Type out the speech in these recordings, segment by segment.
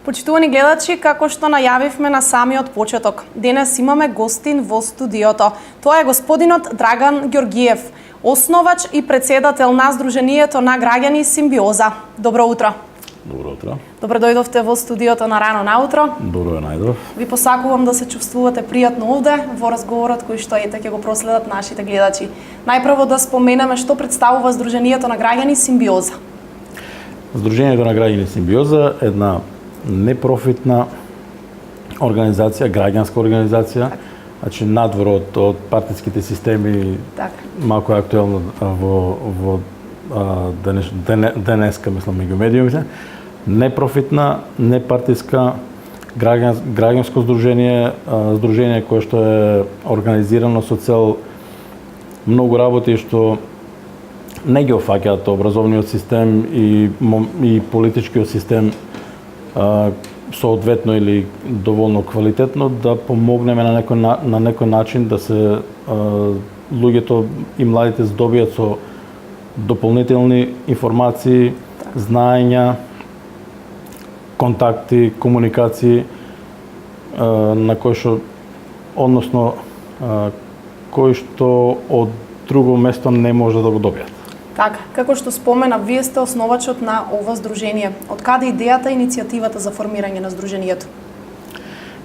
Почитувани гледачи, како што најавивме на самиот почеток, денес имаме гостин во студиото. Тоа е господинот Драган Ѓоргиев, основач и председател на Сдруженијето на граѓани Симбиоза. Добро утро. Добро утро. Добро дојдовте во студиото на рано наутро. Добро ја најдов. Ви посакувам да се чувствувате пријатно овде во разговорот кој што ќе го проследат нашите гледачи. Најпрво да споменеме што представува Сдруженијето на граѓани Симбиоза. Сдруженијето на граѓани Симбиоза е една непрофитна организација, граѓанска организација, значи надвор од партиските системи, малку е актуелно во денеска, мислам, меѓу медиумите. Непрофитна, непартиска, граѓанско здружение кое што е организирано со цел многу работи што не ги офаќаат образовниот систем и политичкиот систем соодветно или доволно квалитетно, да помогнеме на некој начин да се луѓето и младите здобијат со дополнителни информации, знаења, контакти, комуникации на кои што, односно кои што од друго место не може да го добијат. Така, како што спомена, вие сте основачот на ова здружение. Од каде идејата и иницијативата за формирање на здруженијето?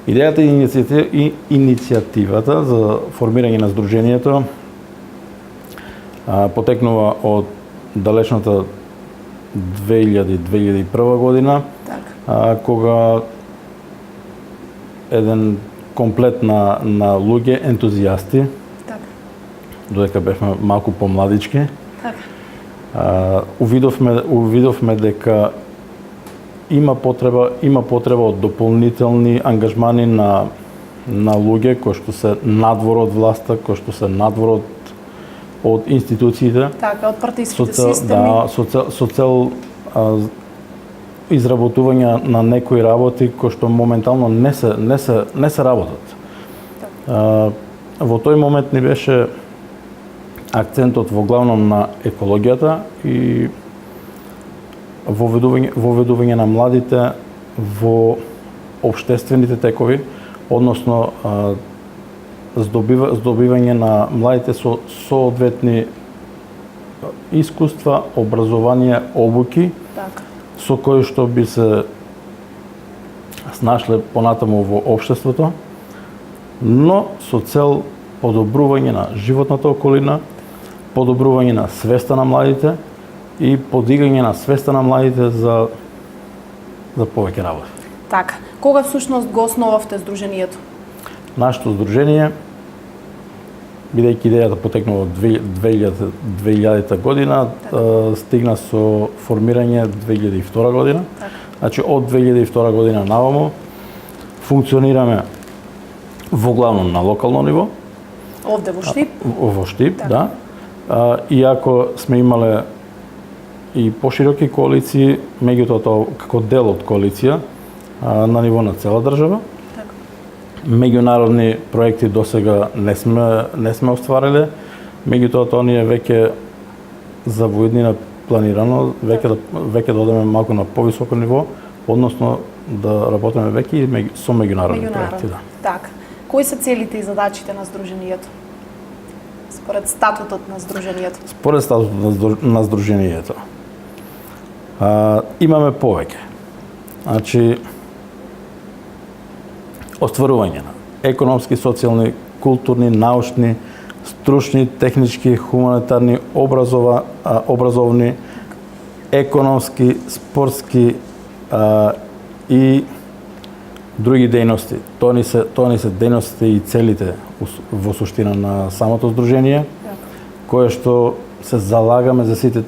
Идејата и иницијативата за формирање на здруженијето потекнува од далечната 2001 година, кога еден комплет на луѓе ентузијасти, додека бевме малку помладички, увидовме дека има потреба од дополнителни ангажмани на луѓе кои што се надвор од власта, кои што се надвор од институциите. Така, од партиските системи. Со цел изработување на некои работи кои што моментално не се работат. Во тој момент ни беше акцентот во главном на екологијата и воведување на младите во општествените текови, односно здобивање на младите со соодветни искуства, образование, обуки, со кои што би се снашле понатаму во општеството, но со цел подобрување на животната околина, подобрување на свеста на младите и подигање на свеста на младите за повеќе работа. Така, кога всушност го основавте здруженијето? Нашето здружение, бидејќи идејата потекнува од 2000 година, стигна со формирање 2002 година. Значи од 2002 година наваму функционираме во главном на локално ниво. Овде во Штип? Во Штип, да. Иако сме имале и пошироки коалиции, меѓутоа тоа како дел од коалиција на ниво на цела држава. Меѓународни проекти досега не сме оствариле, меѓутоа тоа ни е веќе за воиднина планирано, веќе да одеме малку на повисоко ниво, односно да работиме веќе со меѓународни проекти. Така. Кои се целите и задачите на здруженијето? Според статутот на здруженијето? Според статутот на здруженијето. Имаме повеќе. Значи, остварување на економски, социјални, културни, научни, стручни, технички, хуманитарни, образовни, економски, спортски и други дејности. Тоа ни се дејностите и целите во суштина на самото здружение, кое што се залагаме за сите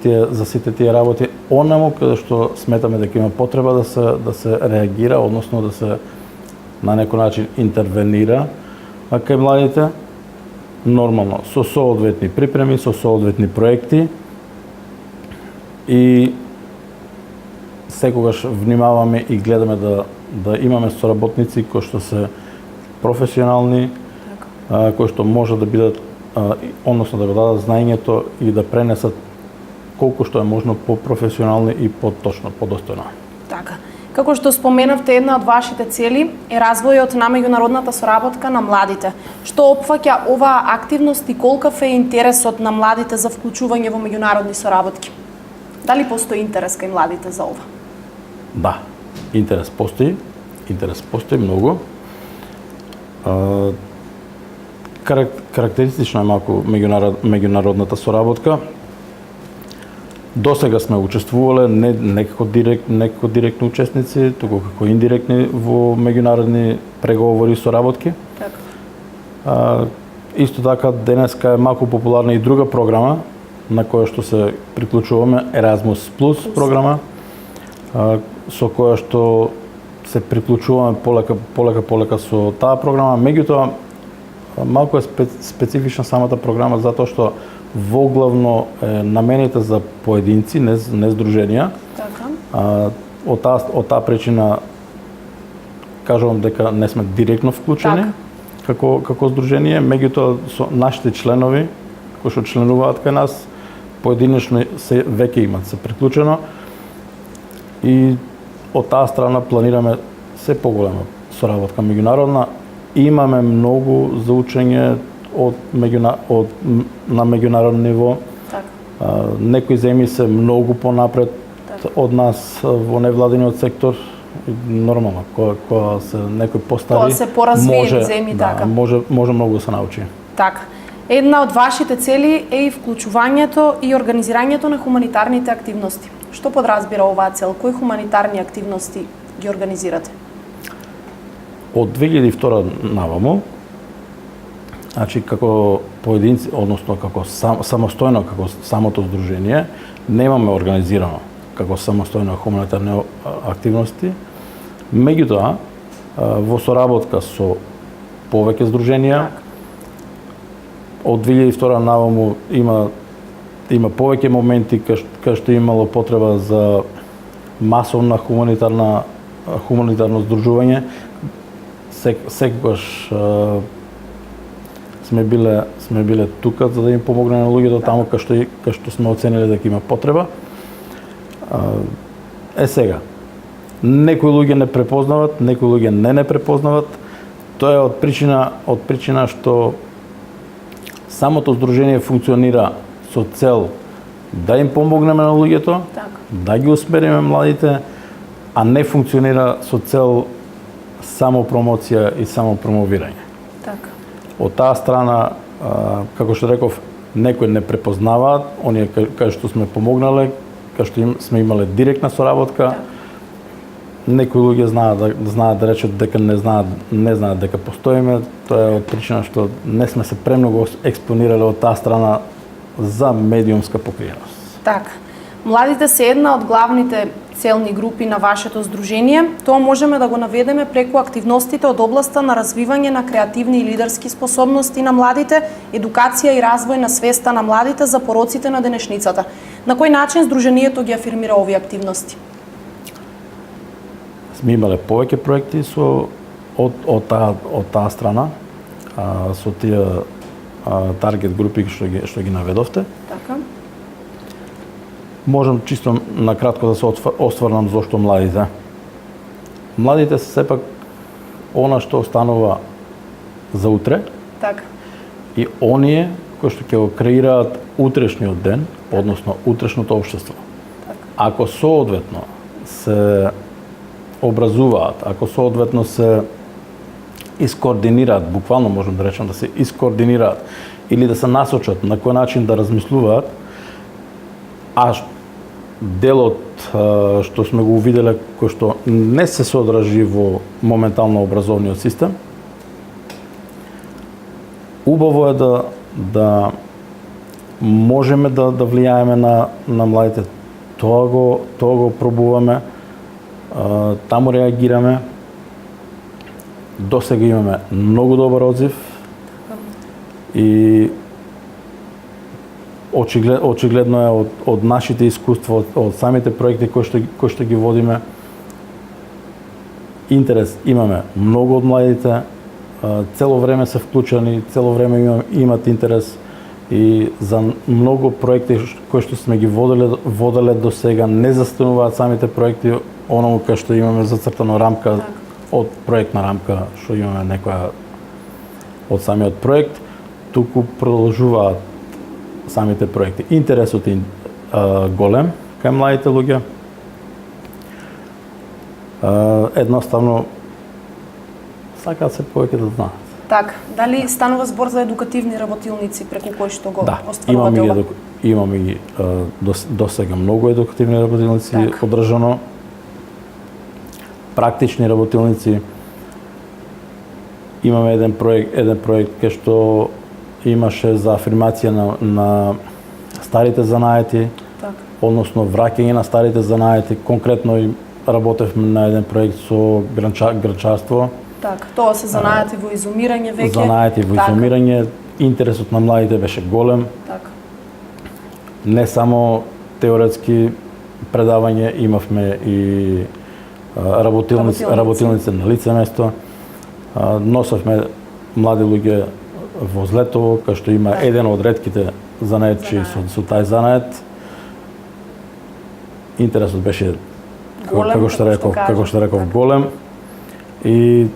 тие работи, онаму каде што сметаме дека има потреба да се реагира, односно да се на некој начин интервенира кај младите, нормално со соодветни припреми, со соодветни проекти и секогаш внимаваме и гледаме да имаме соработници кои што се професионални, кои што може да бидат, односно да го дадат знаењето и да пренесат колку што е можно по-професионални и поточно, подостојно. Така. Како што споменавте, една од вашите цели е развојот на меѓународната соработка на младите. Што опфаќа оваа активност и колкав е интересот на младите за вклучување во меѓународни соработки? Дали постои интерес кај младите за ова? Да, интерес постои многу. Карактеристично е малку меѓународната соработка. Досега сме учествувале не како директни учесници, туку како индиректни во меѓународни преговори и соработки. Така. Исто така денеска е малку популарна и друга програма на која што се приклучуваме, Erasmus Plus програма, со која што се приклучуваме полека со таа програма. Меѓутоа малку е специфична самата програма затоа што воглавно е наменета за поединци, не здруженија. Така. Од таа причина кажувам дека не сме директно вклучени како здружение, меѓутоа со нашите членови кои што членуваат кај нас поединечно се веќе имат се приклучено и од таа страна планираме се поголема соработка меѓународна. Имаме многу за учење на меѓународно ниво. Така. Некои земји се многу понапред од нас во невладиниот сектор. Нормално, кога се некои постари, Тоа се поразвиени земји, така. Може многу да се научи. Така. Една од вашите цели е и вклучувањето и организирањето на хуманитарните активности. Што подразбира оваа цел? Кои хуманитарни активности ги организирате? Од 2002 наваму, значи како поединци, односно како самостојно како самото здружение, немаме организирано како самостојно хуманитарни активности. Меѓутоа, во соработка со повеќе здруженија, од 2002 наваму има повеќе моменти кај што имало потреба за масовна хуманитарно здружување. Секогаш сме биле тука за да им помогнеме на луѓето таму кај што сме оцениле дека има потреба. Сега, некои луѓе не препознават, некои луѓе не препознават. Тоа е од причина што самото здружение функционира со цел да им помогнеме на луѓето, да ги усмериме младите, а не функционира со цел само промоција и само промовирање. Така. Од таа страна, како што реков, некои не препознаваат, оние кај што сме помогнале, кај што сме имале директна соработка. Некои луѓе знаат да речат дека не знаат дека постоиме. Тоа е од причина што не сме се премногу експонирале од таа страна за медиумска покриеност. Така. Младите се една од главните целни групи на вашето здружение. Тоа можеме да го наведеме преку активностите од областа на развивање на креативни и лидерски способности на младите, едукација и развој на свеста на младите за пороците на денешницата. На кој начин здружението ги афирмира овие активности? Сме имале повеќе проекти од таа страна, со тие таргет групи што ги наведовте. Така. Можам чисто накратко да се осврнам зошто младите. Младите се сепак она што останува за утре. Така. И оние кои што ќе го креираат утрешниот ден, односно утрешното општество. Така. Ако соодветно се образуваат, ако соодветно се искоординираат, буквално можам да речам да се искоординираат или да се насочат на кој начин да размислуваат, а делот што сме го увиделе кој што не се содржи во моментално образовниот систем, убаво е да можеме да влијаеме на младите. Тоа го пробуваме, таму реагираме. Досега имаме многу добар одзив и очигледно е од нашите искуства, од самите проекти кои што ги водиме. Интерес имаме многу од младите, цело време се вклучени, цело време имат интерес. и за многу проекти кои што сме ги воделе до сега не застануваат самите проекти оному кај што имаме зацртано рамка од проектна рамка што имаме некоја од самиот проект, туку продолжуваат самите проекти. Интересот е голем кај младите луѓе. Едноставно сакаат се повеќе да знаат. Така, дали станува збор за едукативни работилници преку кои што го Да, остварувате ова? имаме ги до сега многу едукативни работилници Так. одржано, практични работилници. Имаме еден проект кај што имаше за афирмација на старите занаети, Така. односно враќање на старите занаети. Конкретно и работевме на еден проект со гранчарство, Така, тоа се занаети во изумирање веќе. занаети во Така, изумирање. Интересот на младите беше голем. Така. Не само теоретски предавање, имавме и работилници на лице место. Носевме млади луѓе во Злетово, кај што има еден од ретките занаетчи со тај занает. Интересот беше Голем, како што реков голем, и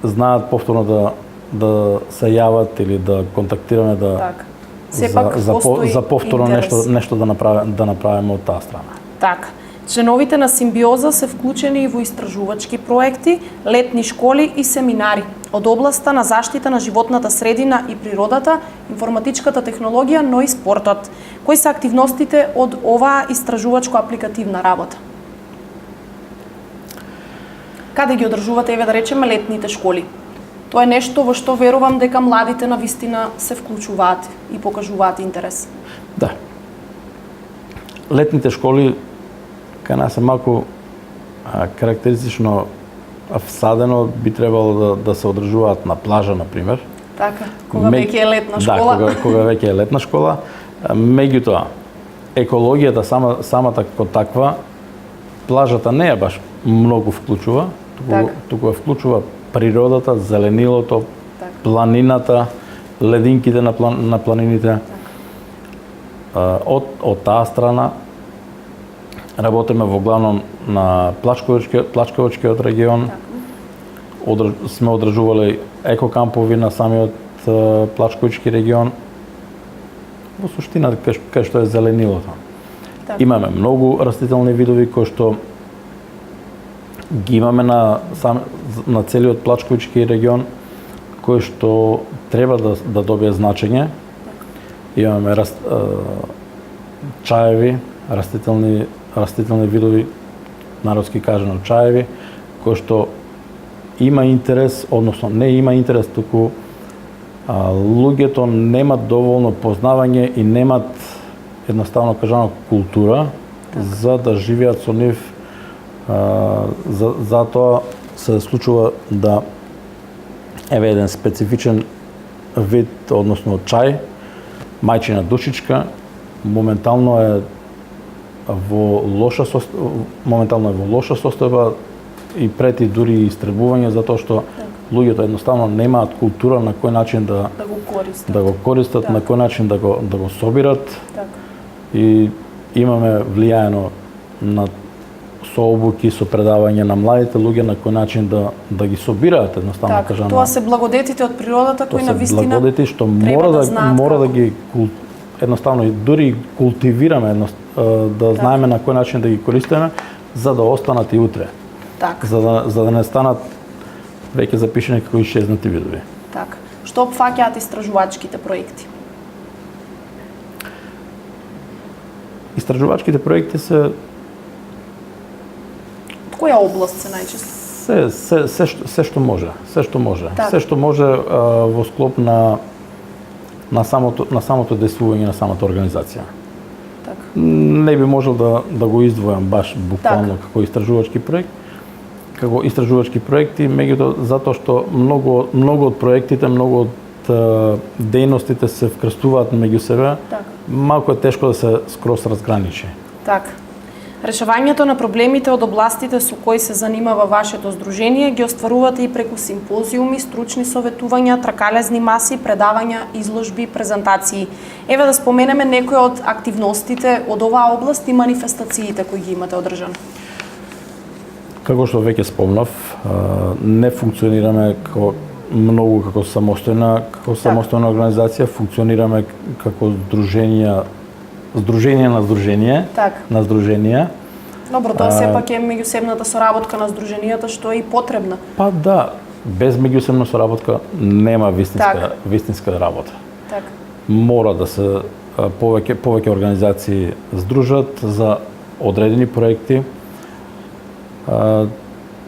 знаат повторно да се јават или да контактираме Така. Сепак постои за повторно интерес. нешто да направиме од таа страна. Така. Членовите на Симбиоза се вклучени и во истражувачки проекти, летни школи и семинари од областа на заштита на животната средина и природата, информатичката технологија, но и спортот. Кои се активностите од оваа истражувачко-апликативна работа? Каде ги одржувате, еве да речеме, летните школи? Тоа е нешто во што верувам дека младите на вистина се вклучуваат и покажуваат интерес. Да. Летните школи кај нас е малку карактеристично всадено, би требало да се одржуваат на плажа, например. Така, кога веќе е летна школа. Да, кога веќе е летна школа. Меѓутоа, екологијата самата како таква, плажата не е баш многу вклучува, туку ја вклучува природата, зеленилото, планината, лединките на планините. Од таа страна работиме во главном на Плачковичкиот регион. Сме одржувале екокампови на самиот Плачковички регион. Во суштина кај што е зеленилото. Имаме многу растителни видови кои што ги имаме на целиот Плачковички регион, кои што треба да добие значење. Имаме чаеви, растителни видови, народски кажано чаеви, кои што има интерес, односно не има интерес, туку луѓето немат доволно познавање и немат, едноставно кажано, култура за да живеат со нив. Затоа се случува да еве еден специфичен вид, односно чај, мајчина душичка, моментално е во лоша состојба и прети дури истребување, затоа што луѓето едноставно немаат култура на кој начин да го користат, на кој начин да го собират. И имаме влијаено на со обуки, со предавање на младите луѓе на кој начин да ги собираат, едноставно кажано. Тоа се благодетите од природата кои на вистина тоа се благодети што мора да ги едноставно дури култивираме, да знаеме на кој начин да ги користиме за да останат и утре. За да не станат веќе запишени како исчезнати видови. Така. Што опфаќаат истражувачките проекти? Истражувачките проекти се од која област се најчесто? Се што може. Се што може во склоп на самото действување на самата организација. Не би можел да го издвојам баш буквално како истражувачки проект, како истражувачки проекти, меѓутоа затоа што многу од проектите, многу од дејностите се вкрстуваат меѓу себе, малку е тешко да се скрос разграничи. Така. Решавањето на проблемите од областите со кои се занимава вашето здружение ги остварувате и преку симпозиуми, стручни советувања, тркалезни маси, предавања, изложби, презентации. Еве да споменеме некои од активностите од оваа област и манифестациите кои ги имате одржани. Како што веќе спомнав, не функционираме многу како самостојна организација, функционираме како здружение на здружение, на здруженија. Добро, тоа сепак е меѓусебната соработка на здруженијата што е и потребна. Па да, без меѓусебна соработка нема вистинска работа. Така. Мора да се повеќе организации здружат за одредени проекти.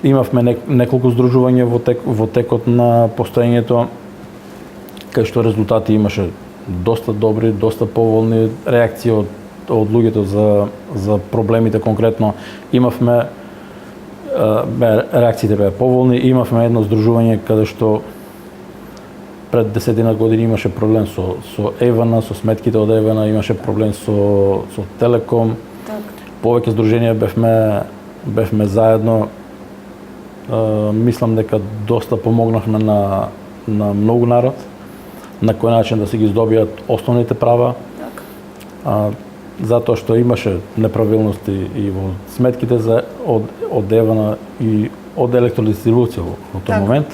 Имавме неколку здружувања во текот на постоењето, кај што резултати имаше доста добри, доста поволни реакции од луѓето за проблемите конкретно. Имавме реакциите беа поволни, имавме едно здружување каде што пред 10 години имаше проблем со Евана, со сметките од Евана, имаше проблем со Телеком. Повеќе здруженија бевме заедно. Мислам дека доста помогнавме на многу народ, на кој начин да се ги здобијат основните права. Затоа што имаше неправилности и во сметките од Евана и од електродистрибуција во тој момент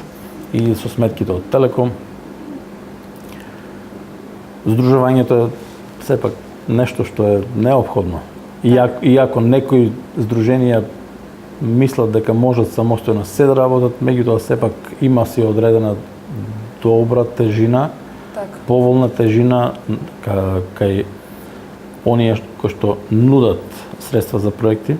и со сметките од Телеком. Здружувањето е сепак нешто што е неопходно. Иако некои здруженија мислат дека можат самостојно се да работат, меѓутоа сепак има си одредена добра тежина, поволна тежина кај оние кои што нудат средства за проекти,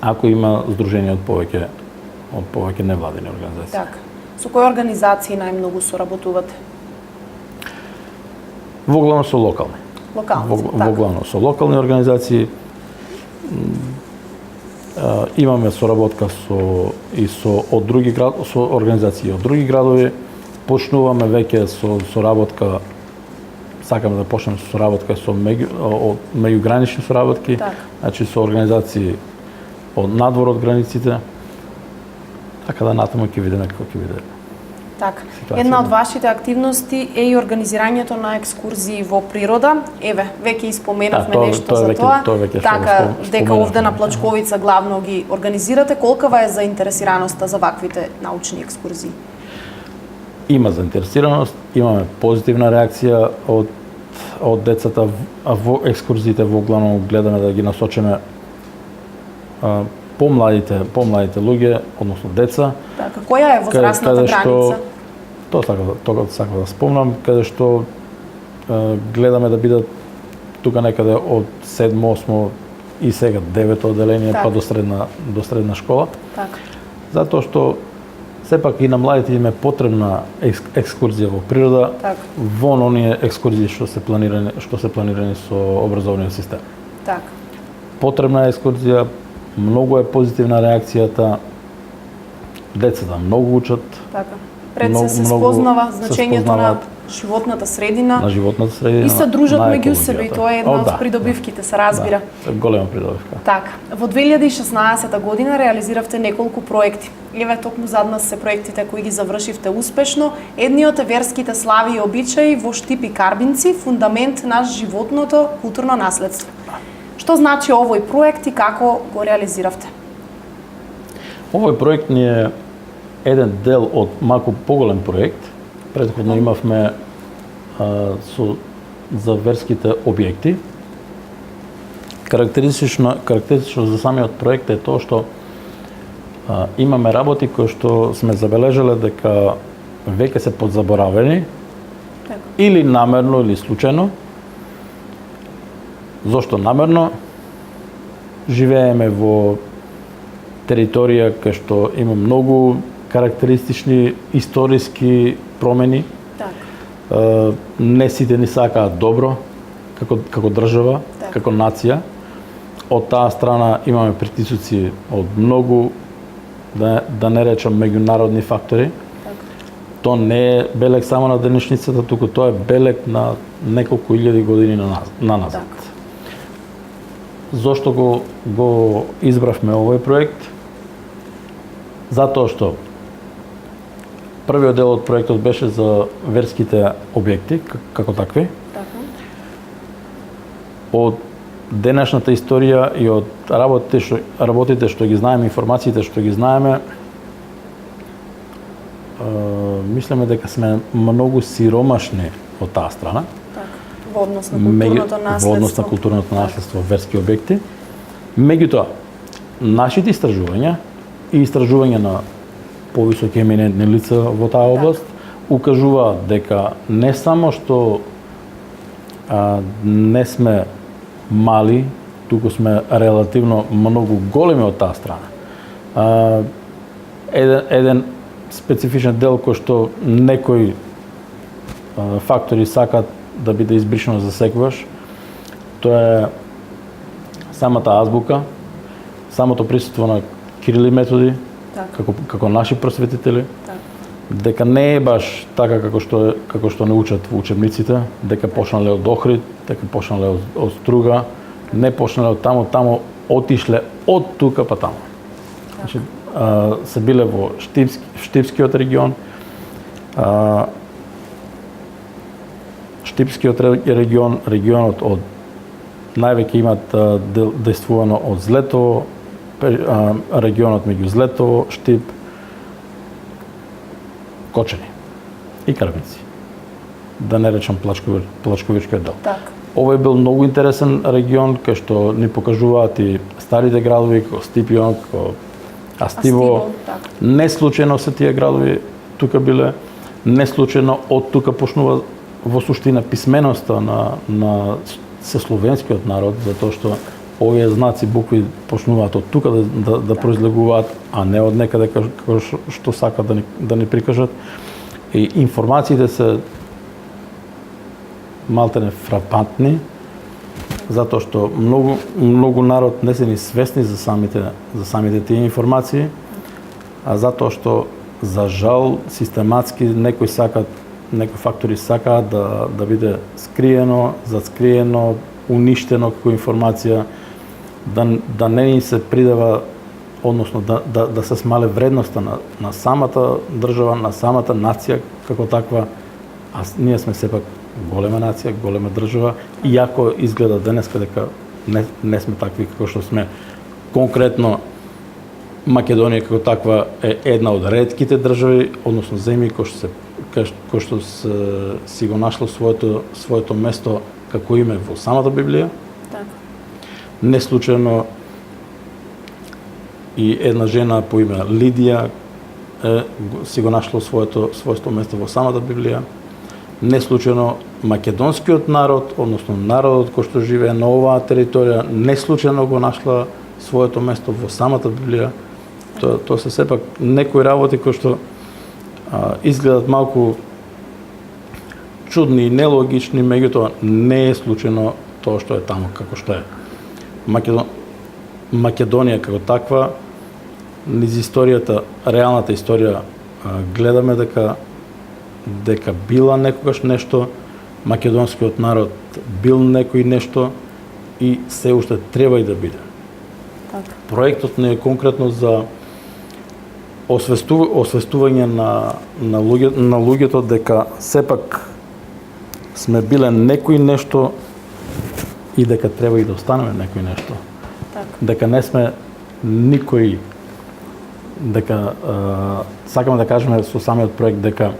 ако има здружение од повеќе невладини организации. Така. Со кои организации најмногу соработувате? Воглавно со локални. Воглавно со локални организации. Имаме соработка со организации од други градови. Почнуваме веќе со соработка, сакаме да почнеме со соработка со меѓугранични соработки, значи со организации од надвор од границите. Така да натаму ќе видиме како ќе биде. Така. Една од вашите активности е и организирањето на екскурзии во природа. Еве, веќе испоменавме нешто за тоа. Така, дека овде на Плачковица главно ги организирате. Колкава е заинтересираноста за ваквите научни екскурзии? Има заинтересираност, имаме позитивна реакција од децата во екскурзиите, воглавно гледаме да ги насочиме помладите луѓе, односно деца. Така, која е возрастната граница? Тоа сакам да спомнам, каде што гледаме да бидат тука некаде од 7, 8 и сега 9 одделение па до средна школа. Така. Затоа што сепак и на младите им е потребна екскурзија во природа, во оние екскурзии што се планирани со образовниот систем. Така. Потребна е екскурзија, многу е позитивна реакцијата, децата многу учат. Така. Пред се спознава значењето на животната средина. И се дружат меѓу себе и тоа е една од придобивките, се разбира. Голема придобивка. Така. Во 2016 година реализиравте неколку проекти. Еве токму зад нас се проектите кои ги завршивте успешно. Едниот е верските слави и обичаи во Штип и Карбинци, фундамент на животното културно наследство. Што значи овој проект и како го реализиравте? Овој проект ни е еден дел од малку поголем проект. Претходно имавме за верските објекти. Карактеристично за самиот проект е тоа што имаме работи кои што сме забележале дека веќе се подзаборавени, или намерно или случајно. Зошто намерно? Живееме во територија кај што има многу карактеристични историски промени. Не сите ни сакаат добро како држава, како нација. Од таа страна имаме притисоци од многу, да не речам, меѓународни фактори. Тоа не е белег само на денешницата, туку тоа е белег на неколку илјади години на назад. Зошто го избравме овој проект? Затоа што првиот дел од проектот беше за верските објекти како такви. Така. Од денешната историја и од работите што ги знаеме, информациите што ги знаеме, мислиме дека сме многу сиромашни од таа страна. Така. Во однос на културното наследство. Во однос на културното наследство, верски објекти. Меѓутоа, нашите истражувања и истражувања на повисоки еминентни лица во таа област укажуваат дека не само што не сме мали, туку сме релативно многу големи од таа страна. Еден специфичен дел кој што некои фактори сакаат да биде избришено за секогаш, тоа е самата азбука, самото присуство на Кирил и Методи, како наши просветители, дека не е баш така како што не учат во учебниците, дека почнале од Охрид, дека почнале од Струга, не почнале од таму отишле од тука па таму. Значи, се биле во Штипскиот регион. Штипскиот регион, регионот од највеќе имат дејствувано од Злетово, регионот меѓу Злетово, Штип, Кочани и Карбинци. Да не речам Плачковичкиот дел. Овој бил многу интересен регион, кај што ни покажуваат и старите градови, како Стипион, како Астиво. Не случајно се тие градови тука биле, не случајно од тука почнува во суштина писменоста на словенскиот народ, затоа што овие знаци, букви почнуваат од тука да произлегуваат, а не од некаде како што сакат да ни прикажат. И информациите се малтене фрапантни, затоа што многу народ не се ни свесни за самите тие информации, а затоа што за жал систематски некои фактори сакаат да биде скриено, заскриено, уништено како информација, да не ни се придава, односно да се смале вредноста на самата држава, на самата нација како таква, а ние сме сепак голема нација, голема држава, иако изгледа денеска дека не сме такви како што сме. Конкретно, Македонија како таква е една од ретките држави, односно земји кој што си го нашло своето место како име во самата Библија. Не случајно и една жена по име Лидија си го нашло своето место во самата Библија. Не случајно македонскиот народ, односно народот кој што живее на оваа територија, не случајно го нашла своето место во самата Библија. Тоа се сепак некои работи кои што изгледат малку чудни и нелогични, меѓутоа не е случајно тоа што е таму како што е. Македонија како таква, низ историјата, реалната историја, гледаме дека била некогаш нешто, македонскиот народ бил некој нешто и се уште треба и да биде. Проектот не е конкретно за освестување на луѓето дека сепак сме биле некој нешто и дека треба и да останеме некој нешто. Дека не сме никој, дека сакаме да кажеме со самиот проект дека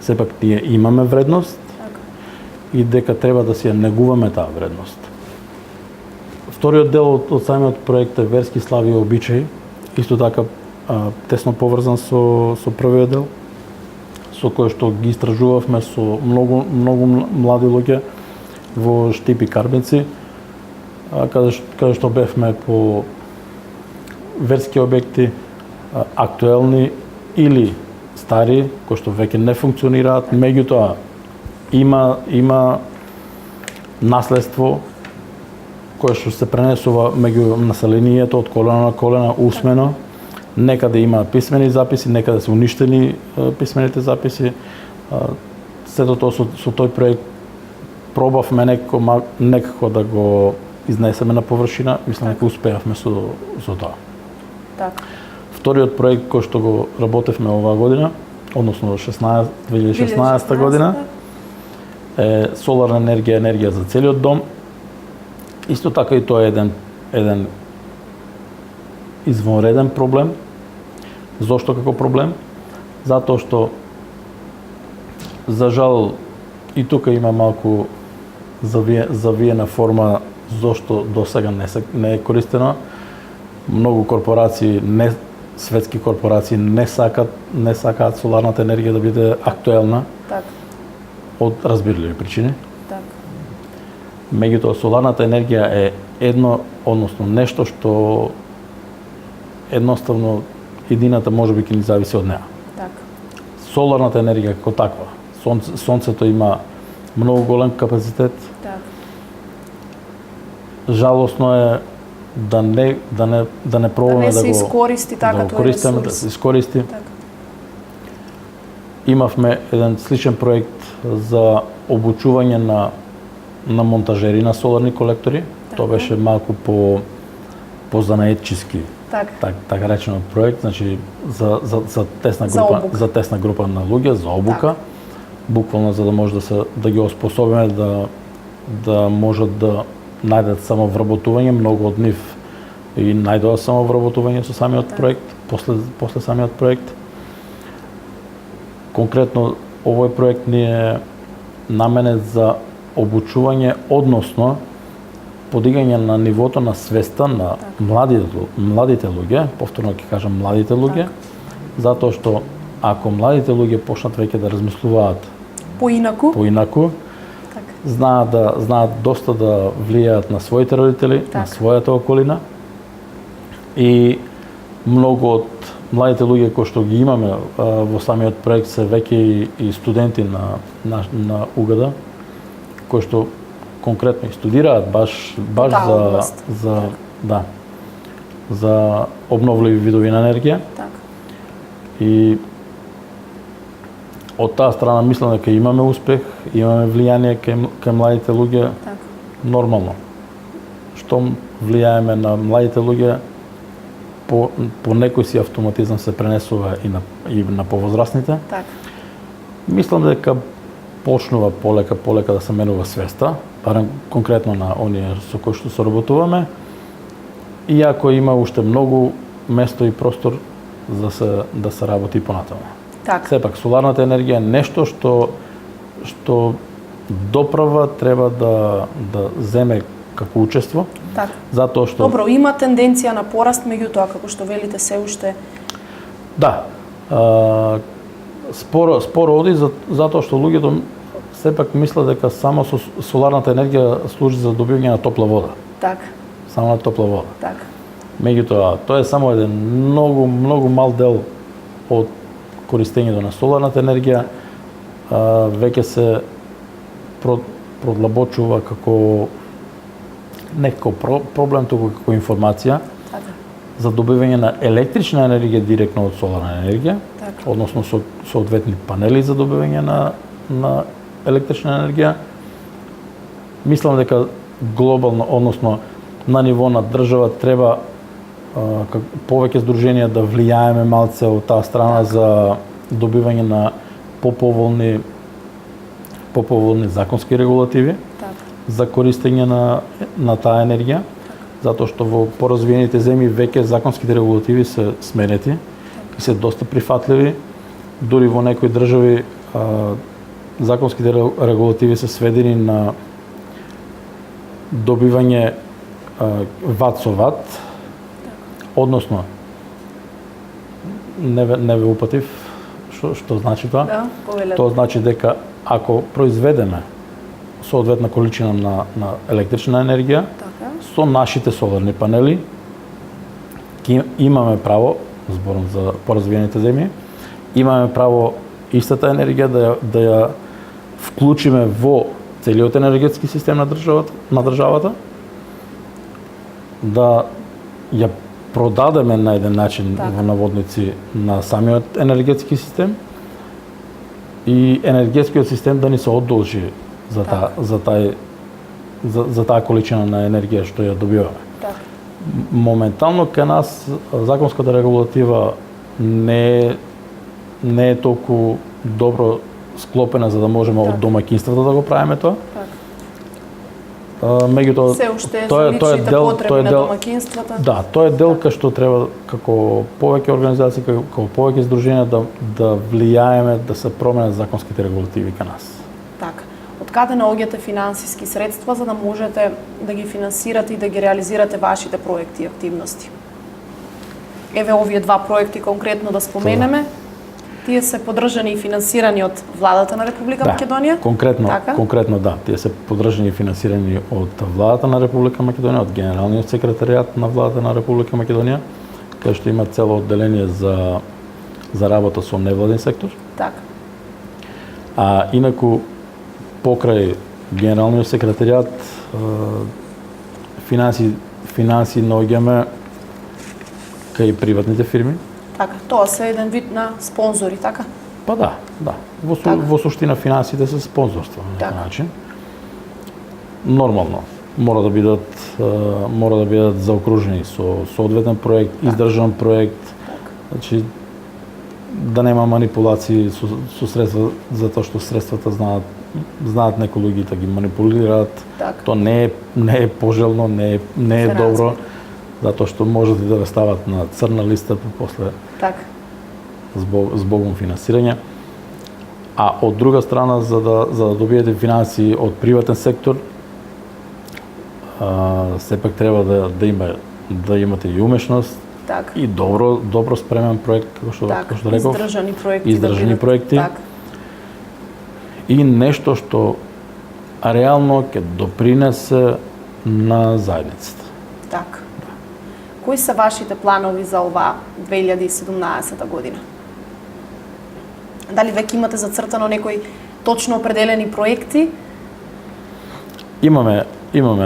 сепак ние имаме вредност и дека треба да си ја негуваме таа вредност. Вториот дел од самиот проект е верски слави и обичаи, исто така тесно поврзан со првиот дел, со кој што ги истражувавме со многу млади луѓе во Штип и Карбинци, каде што бевме по верски објекти актуелни или стари, кои што веќе не функционираат, меѓутоа има наследство кое што се пренесува меѓу населението од колена на колена усмено. Некаде има писмени записи, некаде се уништени писмените записи. Сето тоа со тој проект пробавме некако да го изнесеме на површина, мислам дека успеавме со тоа. Така. Вториот проект кој што го работевме оваа година, односно 2016 година, е соларна енергија за целиот дом. Исто така и тоа е еден извонреден проблем. Зошто како проблем? Затоа што за жал и тука има малку завиена форма зошто досега не е користено. Многу корпорации, светски корпорации не сакаат соларната енергија да биде актуелна. Така. Од разбирливи причини. Така. Меѓутоа соларната енергија е односно нешто што едноставно едината можеби ќе ни зависи од неа. Така. Соларната енергија како таква. Сонцето има многу голем капацитет. Така. Жалосно е да не пробаме да се искористи така да го користиме, да се искористи. Така. Имавме еден сличен проект за обучување на монтажери на соларни колектори. Така. Тоа беше малку по занаетчиски. Така речено проект, значи за тесна група на луѓе, за обука. Так. Буквално за да може да ги оспособиме да можат да најдат самовработување, многу од нив и најдоа самовработување со самиот проект, после самиот проект. Конкретно овој проект ни е наменет за обучување, односно подигање на нивото на свеста на младите луѓе, повторно ќе кажам младите луѓе, затоа што ако младите луѓе почнат веќе да размислуваат поинаку, знаат доста да влијаат на своите родители, на својата околина и многу од младите луѓе кои што ги имаме во самиот проект се веќе и студенти на УГД, кои што конкретно студираат баш за обновливи видови на енергија. И од таа страна мислам дека имаме успех, имаме влијание кај младите луѓе. Нормално. Штом влијаеме на младите луѓе, по некој си автоматизам се пренесува и на повозрастните. Мислам дека почнува полека да се менува свеста, барем конкретно на оние со кои што соработуваме. Иако има уште многу место и простор да се работи понатаму. Сепак соларната енергија е нешто што доправа треба да земе како учество. Затоа што Добро, има тенденција на пораст, меѓутоа како што велите се уште. Да. Споро оди затоа што луѓето сепак мислат дека само со соларната енергија служи за добивање на топла вода. Само на топла вода. Меѓутоа, тоа е само еден многу мал дел од користењето на соларната енергија. Веќе се продлабочува како не како проблем, туку како информација за добивање на електрична енергија директно од соларна енергија, односно со соодветни панели за добивање на електрична енергија. Мислам дека глобално, односно на ниво на држава треба повеќе здруженија да влијаеме малце од таа страна за добивање на поповолни законски регулативи за користење на таа енергија, затоа што во поразвиените земји веќе законските регулативи се сменети и се доста прифатливи. Дури во некои држави законските регулативи се сведени на добивање ват со ват, односно не ве упатив што значи тоа. Тоа значи дека ако произведеме соодветна количина на електрична енергија со нашите соларни панели, имаме право, зборам за поразвиените земји, имаме право истата енергија да ја вклучиме во целиот енергетски систем на државата, да ја продадеме на еден начин во наводници на самиот енергетски систем и енергетскиот систем да ни се одолжи за за таа количина на енергија што ја добиваме. Така. Моментално кај нас законската регулатива не е толку добро склопена за да можеме од домаќинствата да го правиме тоа. Меѓутоа Се уште за личните потреби на домаќинствата. Да, тоа е дел кај што треба како повеќе организации, како повеќе здруженија да влијаеме да се променат законските регулативи кај нас. Така. Од каде наоѓате финансиски средства за да можете да ги финансирате и да ги реализирате вашите проекти и активности? Еве овие два проекти конкретно да споменеме. Тие се поддржани и финансирани од владата на Република Македонија? Конкретно да. Тие се поддржани и финансирани од владата на Република Македонија, од Генералниот секретаријат на владата на Република Македонија, кај што има цело одделение за работа со невладин сектор. Така. А инаку покрај Генералниот секретаријат финанси наоѓаме кај приватните фирми. Така, тоа се еден вид на спонзори, така? Па да. Во суштина финансите се спонзорство на некој начин. Нормално мора да бидат заокружени со соодветен проект, издржан проект. Значи да нема манипулации со средства, затоа што средствата знаат некои луѓе да ги манипулираат. Тоа не е пожелно, не е добро. Затоа што можат да ве стават на црна листа после збогом финансирање. А од друга страна, за да добиете финанси од приватен сектор, сепак треба да имате и умешност и добро спремен проект, како што реков, издржани проекти. И нешто што реално ќе допринесе на заедницата. Така. Кои се вашите планови за ова 2017 година? Дали веќе имате зацртано некои точно определени проекти? Имаме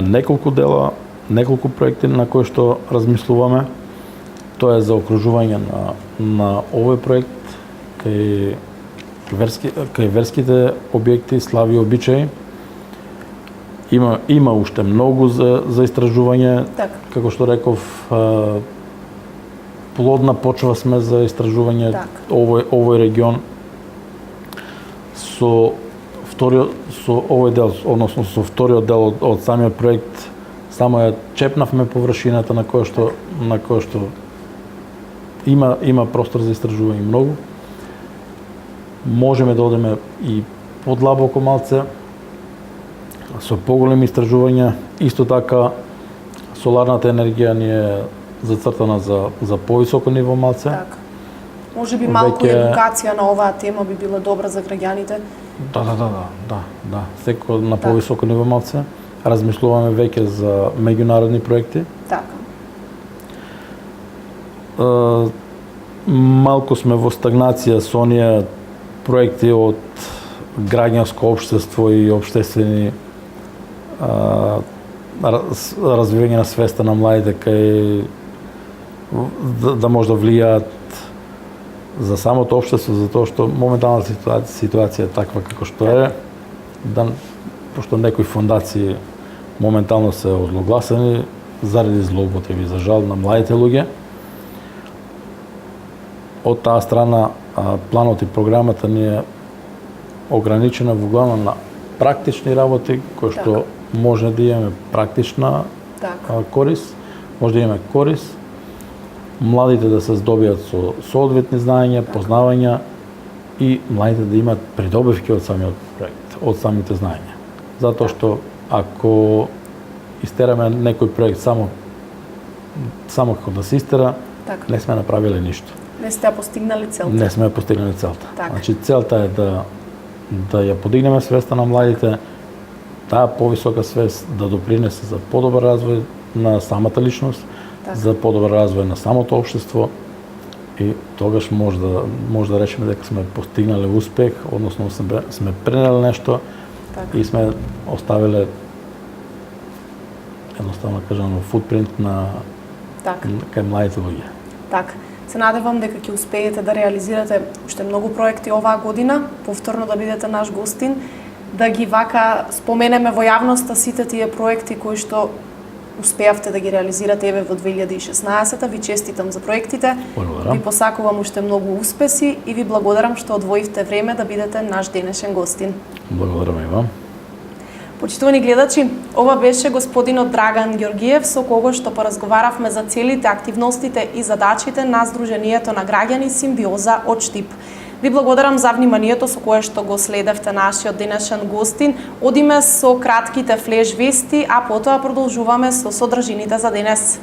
неколку дела, неколку проекти на кои што размислуваме. Тоа е за окружување на овој проект кај верските објекти, слави и обичаи. Има уште многу за истражување. Како што реков, плодна почва сме за истражување овој регион. Со овој дел, односно со вториот дел од самиот проект, само ја чепнавме површината на која што има простор за истражување многу. Можеме да одиме и подлабоко малце, со поголеми истражувања. Исто така, соларната енергија ни е зацртана за повисоко ниво малце. Може би малку едукација на оваа тема би била добра за граѓаните. Да. Секој на повисоко ниво малце. Размислуваме веќе за меѓународни проекти. Така. Малку сме во стагнација со оние проекти од граѓанско општество и општествени развивање на свеста на младите кај да може да влијаат за самото општество, затоа што моменталната ситуација е таква како што е, пошто некои фондации моментално се озлогласени заради злоупотреби, за жал, на младите луѓе. Од таа страна, планот и програмата ни е ограничена во главно на практични работи, кои што може да имаме практична корис, може да имаме корис, младите да се здобијат со соодветни знаења, познавања и младите да имаат придобивки од самиот проект, од самите знаења. Затоа што ако истераме некој проект само како да се истера, не сме направиле ништо. Не сте постигнали целта. Не сме постигнали целта. Значи целта е да ја подигнеме свеста на младите, таа повисока свест да допринесе за подобар развој на самата личност, за подобар развој на самото општество и тогаш може да речеме дека сме постигнале успех, односно сме пренели нешто и сме оставиле едноставно кажано футпринт на кај младите луѓе. Така. Се надевам дека ќе успеете да реализирате уште многу проекти оваа година, повторно да бидете наш гостин. да ги вака споменеме во јавноста сите тие проекти кои што успеавте да ги реализирате еве во 2016-та. Ви честитам за проектите. Благодарам. Ви посакувам уште многу успеси и ви благодарам што одвоивте време да бидете наш денешен гостин. Благодарам и вам. Почитувани гледачи, ова беше господинот Драган Ѓоргиев, со кого што поразговаравме за целите, активностите и задачите на Сдруженијето на граѓани Симбиоза од Штип. Ви благодарам за вниманието со кое што го следевте нашиот денешен гостин. Одиме со кратките флеш вести, а потоа продолжуваме со содржините за денес.